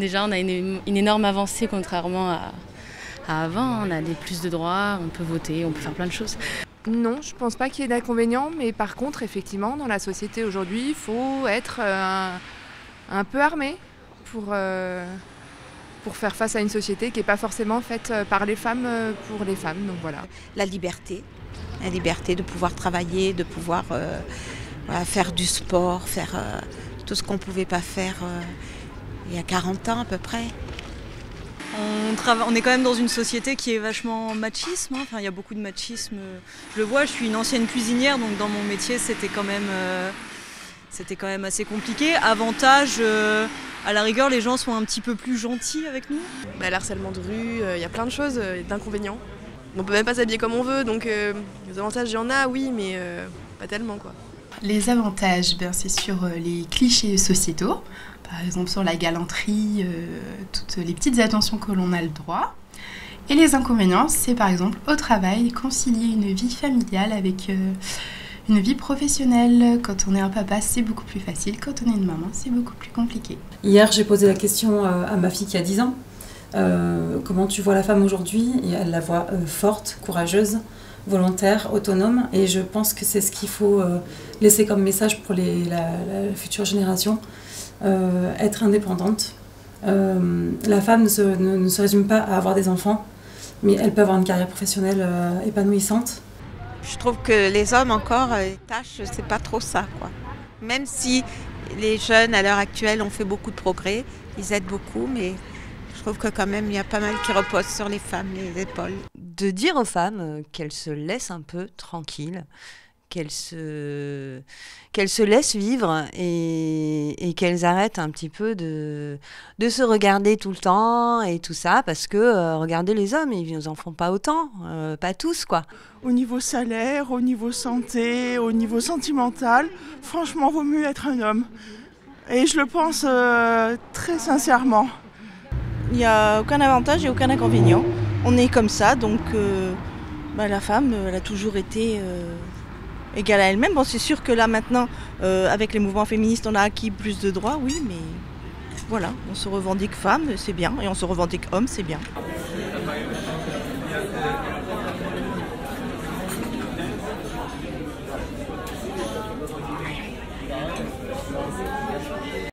Déjà, on a une énorme avancée contrairement à avant. On a plus de droits, on peut voter, on peut faire plein de choses. Non, je pense pas qu'il y ait d'inconvénients, mais par contre, effectivement, dans la société aujourd'hui, il faut être un peu armé pour faire face à une société qui n'est pas forcément faite par les femmes pour les femmes. Donc voilà. La liberté de pouvoir travailler, de pouvoir faire du sport, faire tout ce qu'on ne pouvait pas faire il y a 40 ans à peu près. On est quand même dans une société qui est vachement machisme. Enfin, il y a beaucoup de machisme. Je le vois, je suis une ancienne cuisinière, donc dans mon métier, c'était quand même assez compliqué. Avantage, à la rigueur, les gens sont un petit peu plus gentils avec nous. L'harcèlement de rue, il y a plein de choses, d'inconvénients. On peut même pas s'habiller comme on veut, donc les avantages, il y en a, oui, mais pas tellement, quoi. Les avantages, c'est sur les clichés sociétaux, par exemple sur la galanterie, toutes les petites attentions que l'on a le droit. Et les inconvénients, c'est par exemple au travail, concilier une vie familiale avec une vie professionnelle. Quand on est un papa, c'est beaucoup plus facile. Quand on est une maman, c'est beaucoup plus compliqué. Hier, j'ai posé la question à ma fille qui a 10 ans. Comment tu vois la femme aujourd'hui? Et elle la voit forte, courageuse, volontaire, autonome. Et je pense que c'est ce qu'il faut laisser comme message pour la future génération. Être indépendante. La femme ne se résume pas à avoir des enfants, mais elle peut avoir une carrière professionnelle épanouissante. Je trouve que les hommes encore, les tâches, c'est pas trop ça, quoi. Même si les jeunes à l'heure actuelle ont fait beaucoup de progrès, ils aident beaucoup, mais je trouve que quand même il y a pas mal qui repose sur les femmes, les épaules. De dire aux femmes qu'elles se laissent un peu tranquilles, qu'elles se laissent vivre et qu'elles arrêtent un petit peu de se regarder tout le temps et tout ça, parce que regardez les hommes, ils nous en font pas autant, pas tous quoi. Au niveau salaire, au niveau santé, au niveau sentimental, franchement, vaut mieux être un homme. Et je le pense très sincèrement. Il n'y a aucun avantage et aucun inconvénient. On est comme ça, donc la femme, elle a toujours été égale à elle-même. Bon, c'est sûr que là maintenant, avec les mouvements féministes, on a acquis plus de droits, oui, mais voilà, on se revendique femme, c'est bien, et on se revendique homme, c'est bien.